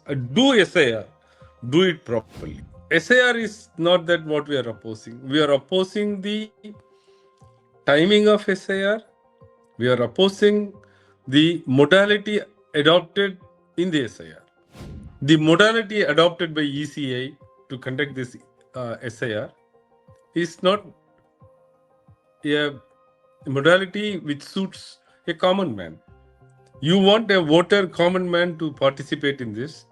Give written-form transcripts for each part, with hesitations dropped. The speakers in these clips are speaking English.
Do SIR, do it properly. SIR is not that what we are opposing. We are opposing the timing of SIR. We are opposing the modality adopted in the SIR. The modality adopted by ECI to conduct this SIR is not a modality which suits a common man. You want a voter, common man, to participate in this,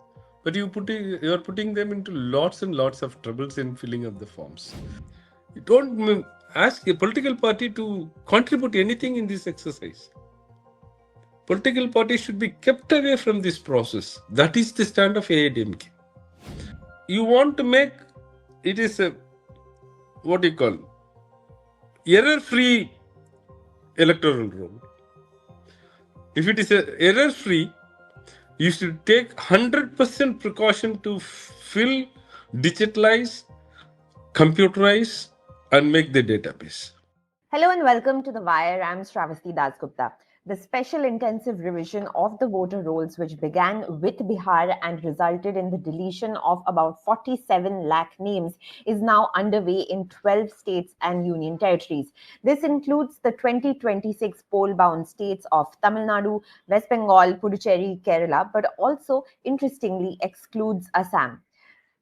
but you are putting them into lots and lots of troubles in filling up the forms. You don't ask a political party to contribute anything in this exercise. Political parties should be kept away from this process. That is the stand of DMK. You want to make it is a what do you call error-free electoral roll. If it is error-free, you should take 100% precaution to fill, digitalize, computerize, and make the database. Hello and welcome to The Wire. I'm Sravasti Dasgupta. The special intensive revision of the voter rolls, which began with Bihar and resulted in the deletion of about 47 lakh names, is now underway in 12 states and union territories. This includes the 2026 poll-bound states of Tamil Nadu, West Bengal, Puducherry, Kerala, but also, interestingly, excludes Assam.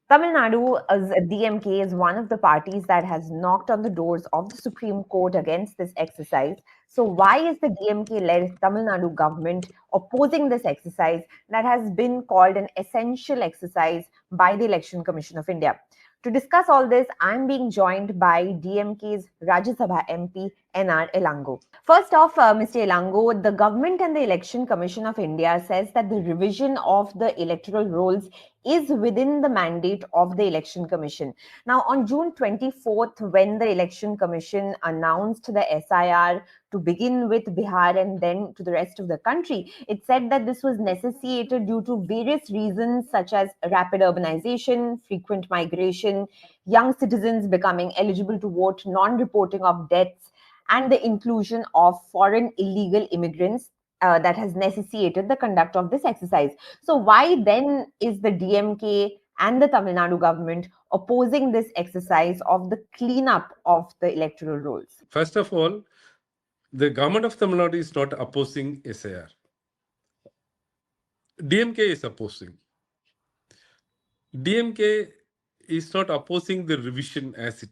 Tamil Nadu, as DMK, is one of the parties that has knocked on the doors of the Supreme Court against this exercise. So, why is the DMK-led Tamil Nadu government opposing this exercise that has been called an essential exercise by the Election Commission of India? To discuss all this, I'm being joined by DMK's Rajya Sabha MP, NR Elango. First off, Mr. Elango, the government and the Election Commission of India says that the revision of the electoral rolls is within the mandate of the Election Commission. Now, on June 24th, when the Election Commission announced the SIR to begin with Bihar and then to the rest of the country, it said that this was necessitated due to various reasons such as rapid urbanization, frequent migration, young citizens becoming eligible to vote, non-reporting of deaths, and the inclusion of foreign illegal immigrants that has necessitated the conduct of this exercise. So why then is the DMK and the Tamil Nadu government opposing this exercise of the cleanup of the electoral rolls? First of all, the government of Tamil Nadu is not opposing SIR. DMK is opposing. DMK is not opposing the revision as it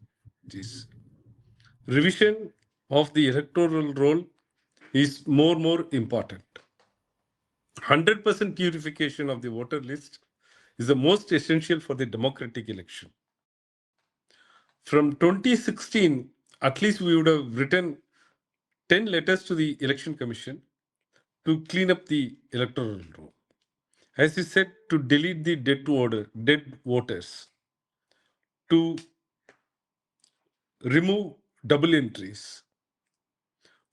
is. Revision of the electoral roll is more important. 100% purification of the voter list is the most essential for the democratic election. From 2016, at least we would have written 10 letters to the Election Commission to clean up the electoral roll. As you said, to delete the dead voters, to remove double entries,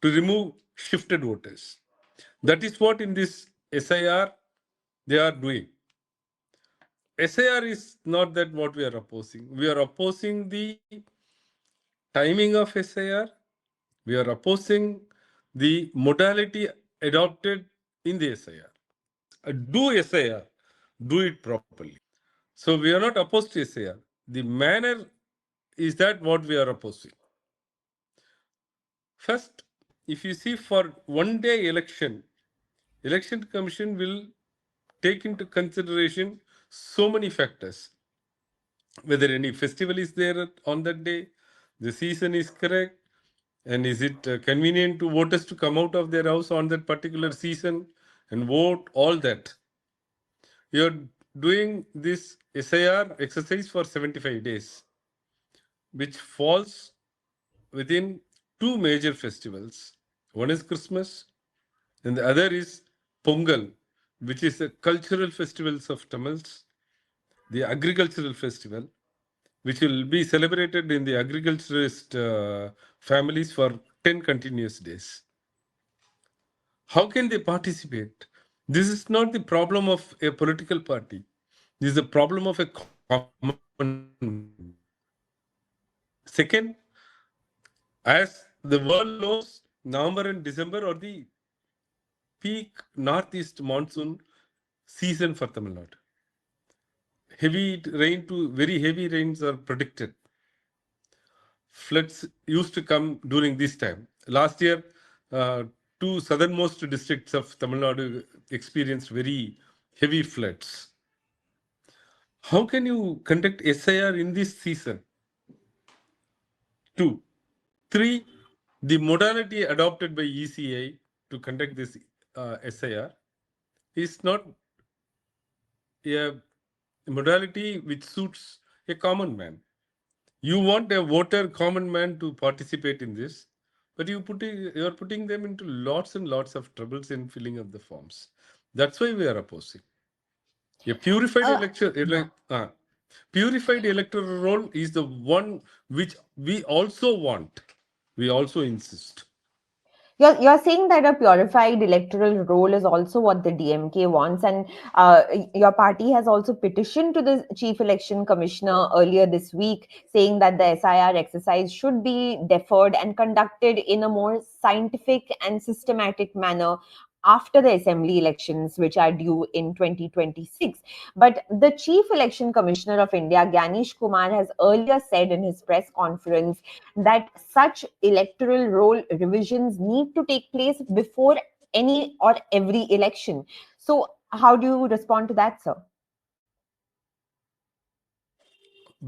to remove shifted voters. That is what in this SIR they are doing. SIR is not that what we are opposing. We are opposing the timing of SIR. We are opposing the modality adopted in the SIR. Do SIR, do it properly. So we are not opposed to SIR. The manner is that what we are opposing. First, if you see for one day election commission will take into consideration so many factors. Whether any festival is there on that day, the season is correct, and is it convenient to voters to come out of their house on that particular season and vote, all that. You're doing this SIR exercise for 75 days, which falls within two major festivals. One is Christmas, and the other is Pongal, which is the cultural festivals of Tamils, the agricultural festival, which will be celebrated in the agriculturist families for 10 continuous days. How can they participate? This is not the problem of a political party. This is the problem of a common. Second, as the world knows, November and December are the peak northeast monsoon season for Tamil Nadu. heavy rain to very heavy rains are predicted. Floods used to come during this time. Last year, two southernmost districts of Tamil Nadu experienced very heavy floods. How can you conduct SIR in this season? 2. 3. The modality adopted by ECI to conduct this SIR is not a modality which suits a common man. You want a voter, common man, to participate in this, but you are putting them into lots and lots of troubles in filling up the forms. That's why we are opposing. A purified purified electoral roll is the one which we also want. We also insist. You're saying that a purified electoral roll is also what the DMK wants, and your party has also petitioned to the Chief Election Commissioner earlier this week, saying that the SIR exercise should be deferred and conducted in a more scientific and systematic manner after the assembly elections, which are due in 2026. But the Chief Election Commissioner of India, Ganesh Kumar, has earlier said in his press conference that such electoral roll revisions need to take place before any or every election. So, how do you respond to that, sir?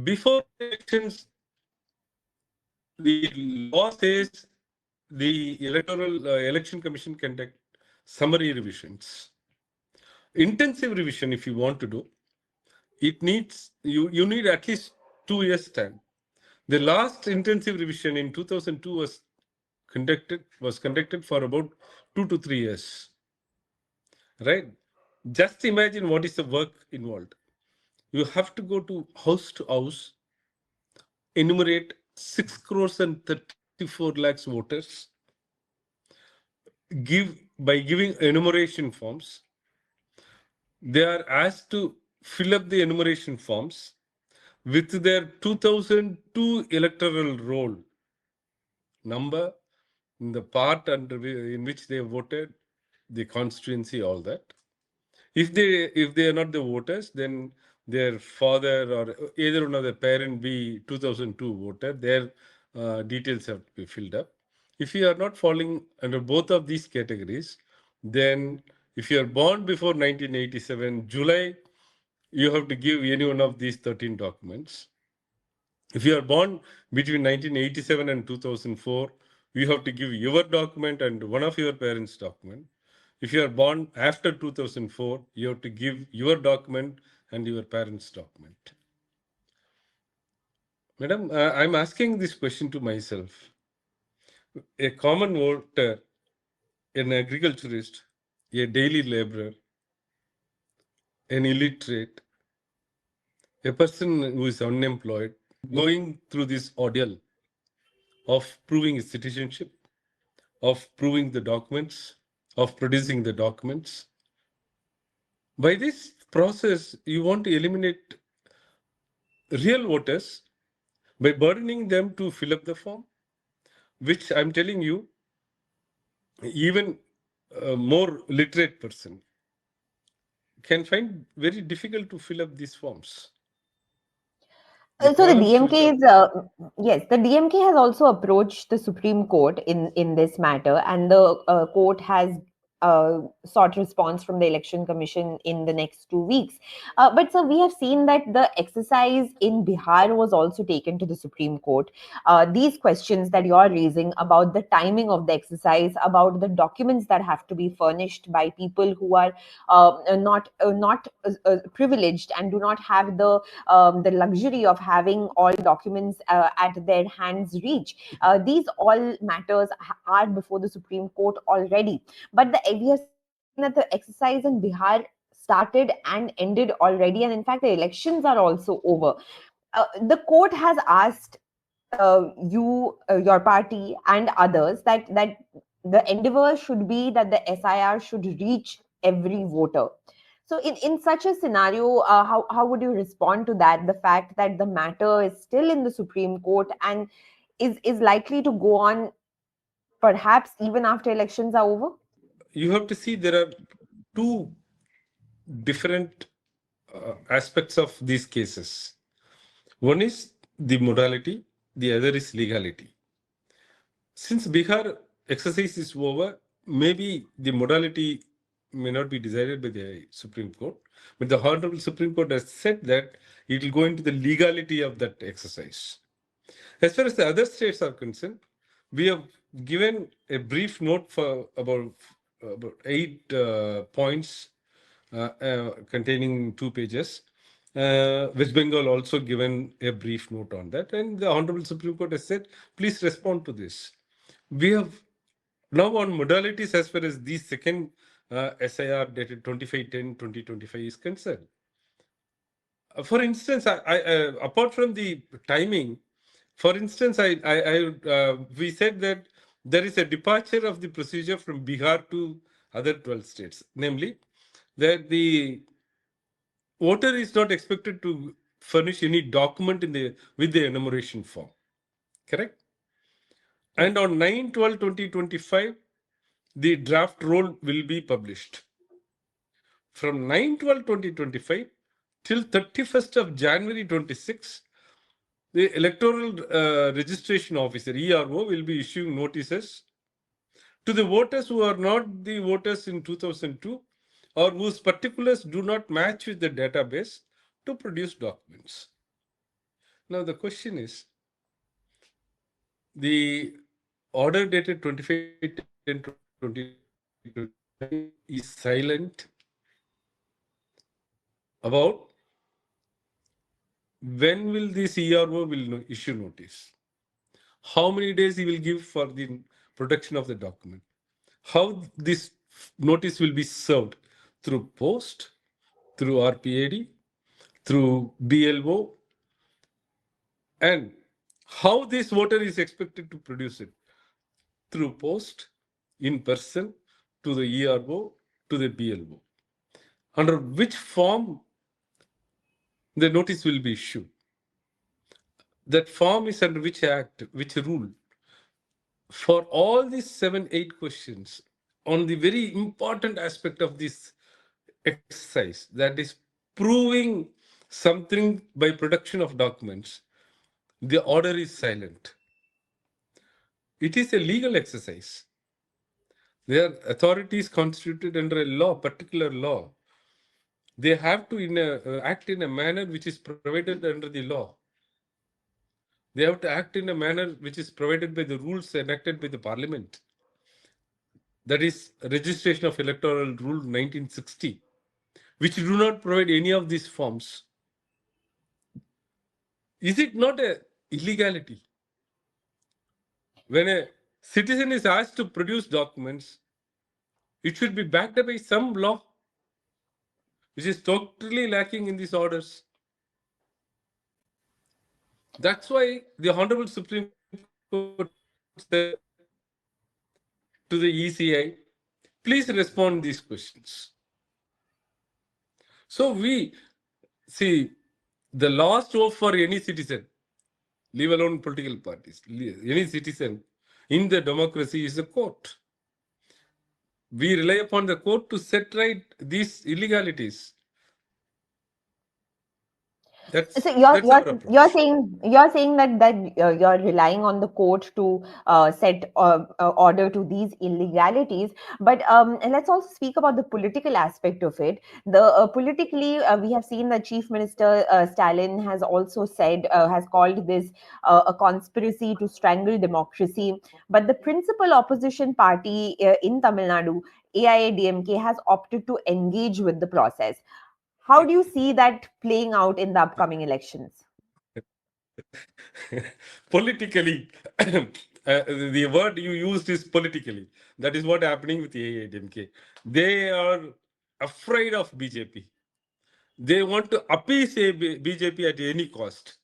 Before elections, the law says the electoral election commission conduct summary revisions. Intensive revision, if you want to do, it needs you need at least 2 years time. The last intensive revision in 2002 was conducted for about 2 to 3 years. Right? Just imagine what is the work involved. You have to go to house, enumerate 6 crores and 34 lakhs voters, by giving enumeration forms. They are asked to fill up the enumeration forms with their 2002 electoral roll number, in the part in which they voted, the constituency, all that. If they are not the voters, then their father or either one of the parent be 2002 voter, their details have to be filled up. If you are not falling under both of these categories, then if you are born before 1987 July, you have to give any one of these 13 documents. If you are born between 1987 and 2004, you have to give your document and one of your parents' document. If you are born after 2004, you have to give your document and your parents' document. Madam, I'm asking this question to myself. A common voter, an agriculturist, a daily laborer, an illiterate, a person who is unemployed, going through this ordeal of proving his citizenship, of proving the documents, of producing the documents. By this process, you want to eliminate real voters by burdening them to fill up the form, which I'm telling you, even a more literate person can find very difficult to fill up these forms. The So the columns which DMK are is yes, the DMK has also approached the Supreme Court in this matter, and the court has sought response from the Election Commission in the next 2 weeks. But so we have seen that the exercise in Bihar was also taken to the Supreme Court. These questions that you are raising about the timing of the exercise, about the documents that have to be furnished by people who are not privileged and do not have the luxury of having all documents at their hands reach. These all matters are before the Supreme Court already. But we have seen that the exercise in Bihar started and ended already, and in fact, the elections are also over. The court has asked your party, and others that the endeavor should be that the SIR should reach every voter. So, in such a scenario, how would you respond to that? The fact that the matter is still in the Supreme Court and is likely to go on perhaps even after elections are over? you have to see there are two different aspects of these cases. One is the modality, the other is legality. Since Bihar exercise is over, maybe the modality may not be decided by the Supreme Court, but the Honorable Supreme Court has said that it will go into the legality of that exercise. As far as the other states are concerned, we have given a brief note for about 8 points containing 2 pages. West Bengal also given a brief note on that, and the Honorable Supreme Court has said, please respond to this. We have now on modalities as far as the second SIR dated 25/10/2025 is concerned. For instance, apart from the timing, for instance, we said that there is a departure of the procedure from Bihar to other 12 states, namely that the voter is not expected to furnish any document with the enumeration form. Correct? And on 9/12/2025, the draft roll will be published. From 9/12/2025 till 31st of January 26, the Electoral Registration Officer, ERO, will be issuing notices to the voters who are not the voters in 2002 or whose particulars do not match with the database to produce documents. Now, the question is, the order dated 25/10/2025 is silent about when will this ERO will issue notice, how many days he will give for the production of the document, how this notice will be served through post, through RPAD, through BLO, and how this voter is expected to produce it through post, in person, to the ERO, to the BLO. Under which form the notice will be issued. That form is under which act, which rule. For all these 7, 8 questions on the very important aspect of this exercise, that is proving something by production of documents, the order is silent. It is a legal exercise. They are authorities constituted under a law, particular law. They have to act in a manner which is provided under the law. They have to act in a manner which is provided by the rules enacted by the Parliament. That is registration of Electoral Rule 1960, which do not provide any of these forms. Is it not a illegality? When a citizen is asked to produce documents, it should be backed by some law, which is totally lacking in these orders. That's why the Honorable Supreme Court said to the ECI, please respond these questions. So we see the last hope for any citizen, leave alone political parties, any citizen in the democracy is the court. We rely upon the court to set right these illegalities. That's So our approach. you're saying that you're relying on the court to set order to these illegalities, but let's also speak about the political aspect of it. The politically, we have seen that Chief Minister Stalin has also said has called this a conspiracy to strangle democracy. But the principal opposition party in Tamil Nadu, AIA DMK, has opted to engage with the process. How do you see that playing out in the upcoming elections? Politically, the word you used is politically. That is what happening with AIDMK. They are afraid of BJP. They want to appease BJP at any cost.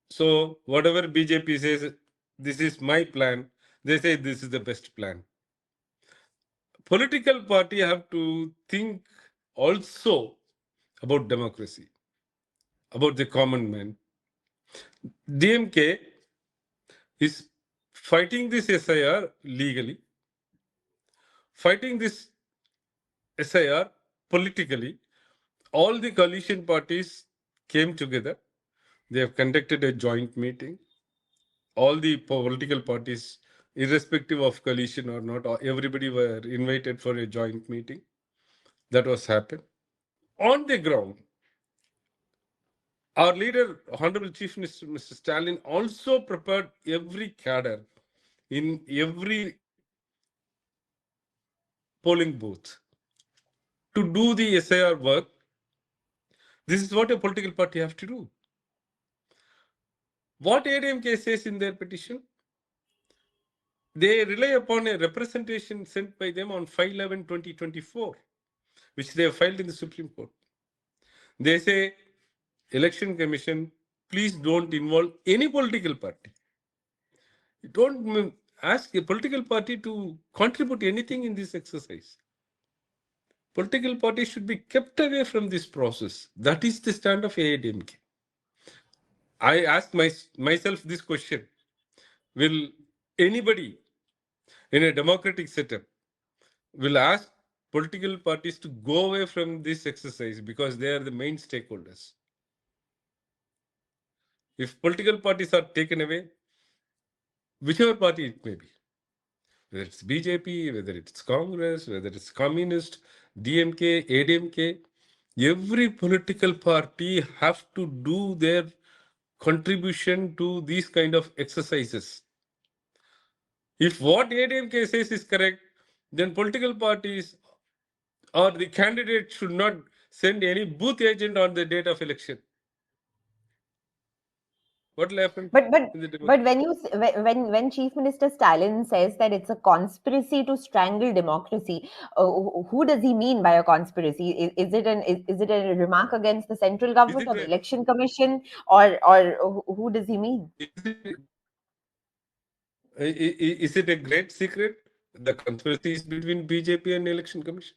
So whatever BJP says, this is my plan, they say this is the best plan. Political party have to think also about democracy, about the common man. DMK is fighting this SIR legally, fighting this SIR politically all the coalition parties came together. They have conducted a joint meeting. All the political parties, irrespective of coalition or not, everybody were invited for a joint meeting. That was happened. On the ground, our leader, Honorable Chief Minister Mr. Stalin, also prepared every cadre in every polling booth to do the SIR work. This is what a political party have to do. What ADMK says in their petition, they rely upon a representation sent by them on 5/11/2024, which they have filed in the Supreme Court. They say, Election Commission, please don't involve any political party. Don't ask a political party to contribute anything in this exercise. Political parties should be kept away from this process. That is the stand of AIDMK. I ask myself this question. Will anybody in a democratic setup will ask political parties to go away from this exercise because they are the main stakeholders? If political parties are taken away, whichever party it may be, whether it's BJP, whether it's Congress, whether it's Communist, DMK, ADMK, every political party have to do their contribution to these kind of exercises. If what ADMK says is correct, then political parties or the candidate should not send any booth agent on the date of election. What will happen? But when Chief Minister Stalin says that it's a conspiracy to strangle democracy, who does he mean by a conspiracy? Is it a remark against the central government or the Election Commission, or who does he mean? Is it a great secret? The conspiracy is between BJP and Election Commission.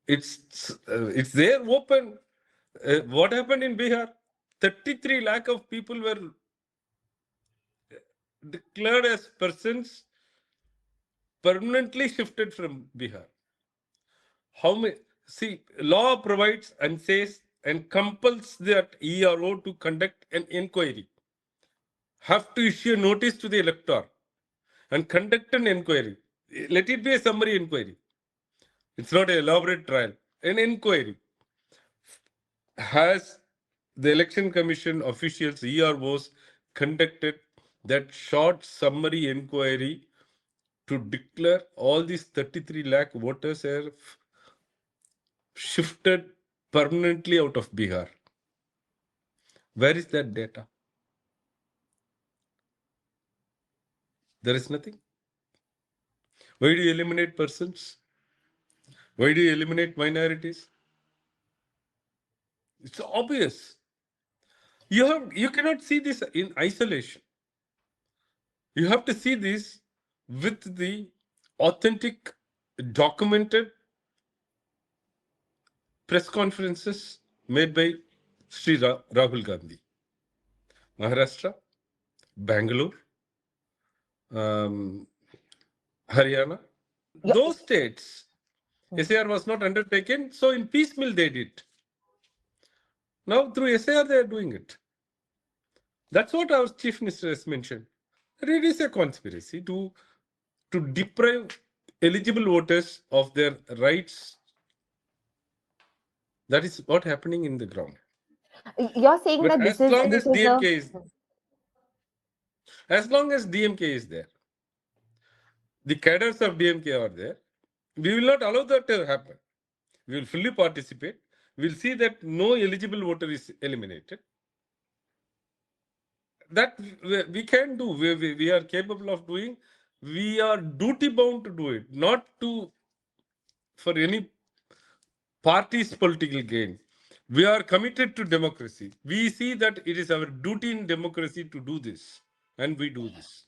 It's there open. What happened in Bihar? 33 lakh of people were declared as persons permanently shifted from Bihar. How many? See, law provides and says and compels that ERO to conduct an inquiry. Have to issue a notice to the elector and conduct an inquiry. Let it be a summary inquiry. It's not an elaborate trial. An inquiry. Has the Election Commission officials, EROs, conducted that short summary inquiry to declare all these 33 lakh voters are shifted permanently out of Bihar? Where is that data? There is nothing. Why do you eliminate persons? Why do you eliminate minorities? It's obvious. You cannot see this in isolation. You have to see this with the authentic, documented press conferences made by Sri Rahul Gandhi. Maharashtra, Bangalore, Haryana. Those states, SAR was not undertaken, so in piecemeal they did. Now through SAR they are doing it. That's what our Chief Minister has mentioned. It is a conspiracy to deprive eligible voters of their rights. That is what happening in the ground. You're saying But that as long as DMK is there, the cadres of DMK are there, we will not allow that to happen. We will fully participate. We will see that no eligible voter is eliminated. That we can do. We are capable of doing. We are duty bound to do it, not for any party's political gain. We are committed to democracy. We see that it is our duty in democracy to do this, and we do this.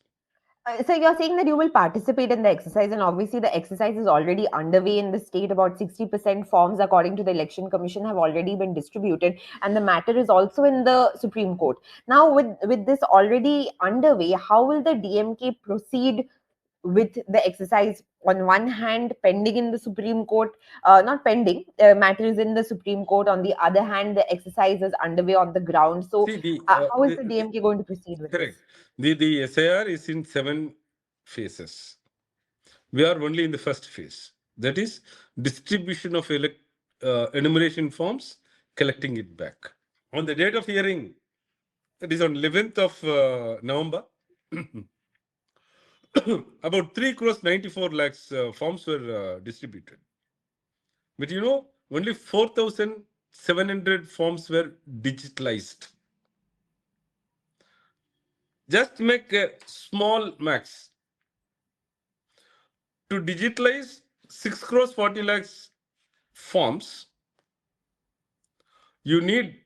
So you're saying that you will participate in the exercise, and obviously the exercise is already underway in the state. About 60% forms, according to the Election Commission, have already been distributed, and the matter is also in the Supreme Court. Now, with this already underway, how will the DMK proceed with the exercise on one hand pending in the Supreme Court, not pending, matters in the Supreme Court. On the other hand, the exercise is underway on the ground. So, See, how is the DMK going to proceed with correct. this? The SIR is in 7 phases. We are only in the first phase. That is distribution of enumeration forms, collecting it back. On the date of hearing, that is on 11th of November, about 3 crores 94 lakhs forms were distributed. But only 4,700 forms were digitalized. Just make a small max. To digitalize 6 crores 40 lakhs forms, you need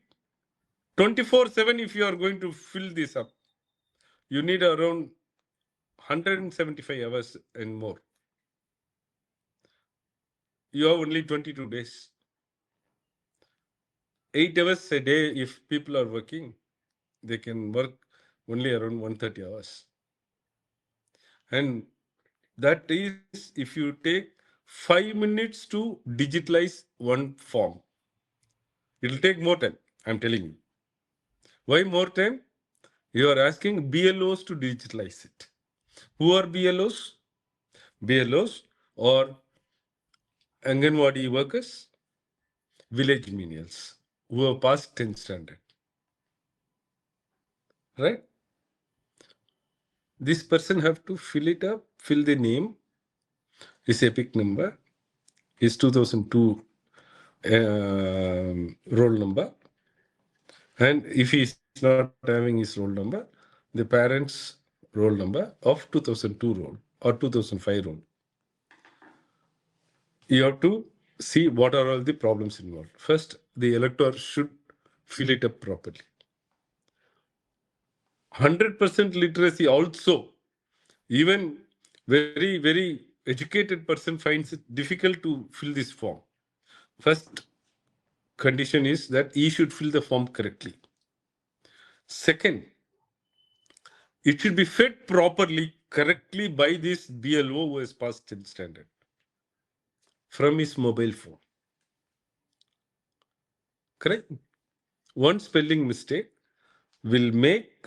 24/7 if you are going to fill this up. You need around 175 hours and more. You have only 22 days. 8 hours a day, if people are working, they can work only around 130 hours. And that is if you take 5 minutes to digitalize one form. It will take more time, I'm telling you. Why more time? You are asking BLOs to digitalize it. Who are BLOs? BLOs or Anganwadi workers, village menials who have passed 10th standard. Right? This person have to fill it up, fill the name, his epic number, his 2002 roll number, and if he is not having his roll number, the parents' roll number of 2002 roll or 2005 roll. You have to see what are all the problems involved. First, the elector should fill it up properly. 100% literacy also, even very educated person finds it difficult to fill this form. First condition is that he should fill the form correctly. Second, it should be fed properly, correctly by this BLO who has passed 10th standard from his mobile phone. Correct? One spelling mistake will make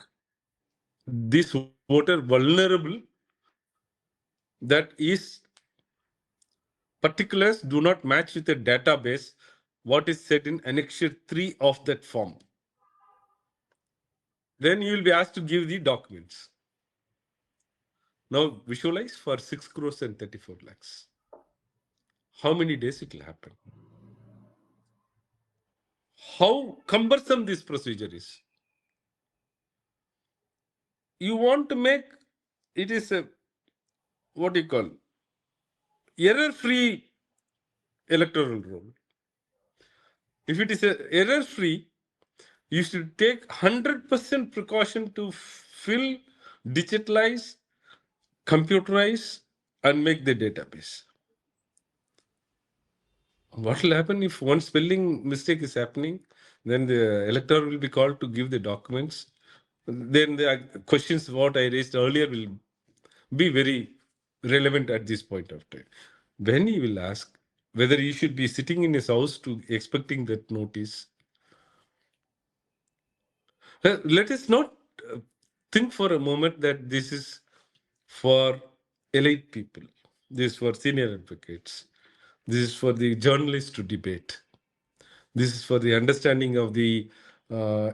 this voter vulnerable, that is particulars do not match with the database what is said in annexure 3 of that form. Then you will be asked to give the documents. Now visualize for 6 crores and 34 lakhs. How many days it will happen? How cumbersome this procedure is. You want to make it is a, what do you call, error-free electoral roll. If it is error-free, you should take 100% precaution to fill, digitalize, computerize, and make the database. What will happen if one spelling mistake is happening? Then the elector will be called to give the documents. Then the questions what I raised earlier will be very relevant at this point of time. When he will ask whether he should be sitting in his house to expecting that notice. Let us not think for a moment that this is for elite people. This is for senior advocates. This is for the journalists to debate. This is for the understanding of the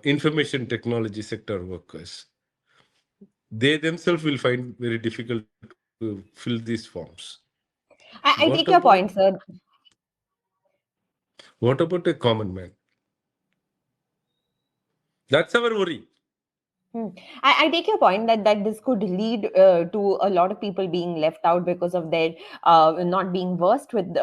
information technology sector workers. They themselves will find very difficult to fill these forms. I What take your about point, sir. what about a common man? That's our worry. I take your point that this could lead to a lot of people being left out because of their not being versed with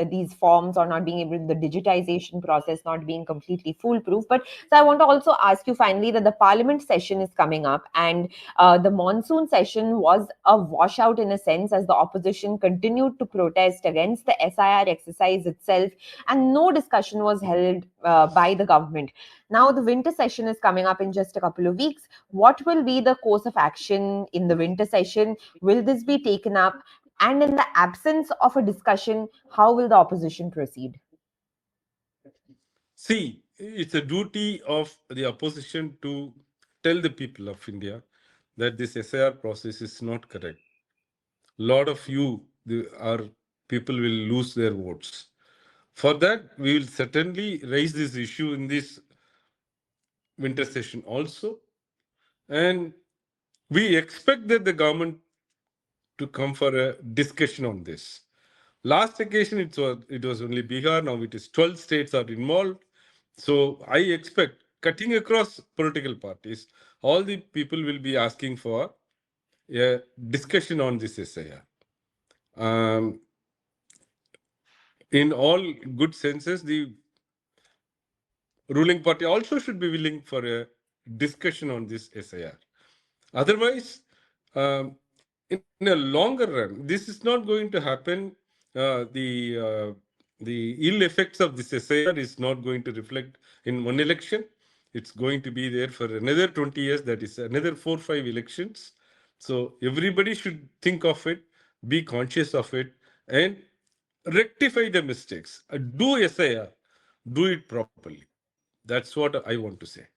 these forms, or not being able to, the digitization process not being completely foolproof. But so I want to also ask you finally that the Parliament session is coming up, and the monsoon session was a washout in a sense, as the opposition continued to protest against the SIR exercise itself, and no discussion was held by the government. Now the winter session is coming up in just a couple of weeks. What will be the course of action in the winter session? Will this be taken up? And in the absence of a discussion, how will the opposition proceed? See, it's a duty of the opposition to tell the people of India that this SIR process is not correct. A lot of our people will lose their votes. For that, we will certainly raise this issue in this winter session also. And we expect that the government to come for a discussion on this. Last occasion, it was only Bihar. Now it is 12 states are involved. So I expect, cutting across political parties, all the people will be asking for a discussion on this SIR. In all good senses, the ruling party also should be willing for a discussion on this SIR. Otherwise, in a longer run, this is not going to happen. The ill effects of this SIR is not going to reflect in one election. It's going to be there for another 20 years. That is another 4-5 elections. So everybody should think of it, be conscious of it, and rectify the mistakes. Do SIR, do it properly. That's what I want to say.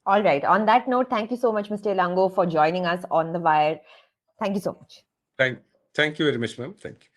All right. On that note, thank you so much, Mr. Elango, for joining us on The Wire. Thank you so much. Thank you very much, ma'am. Thank you.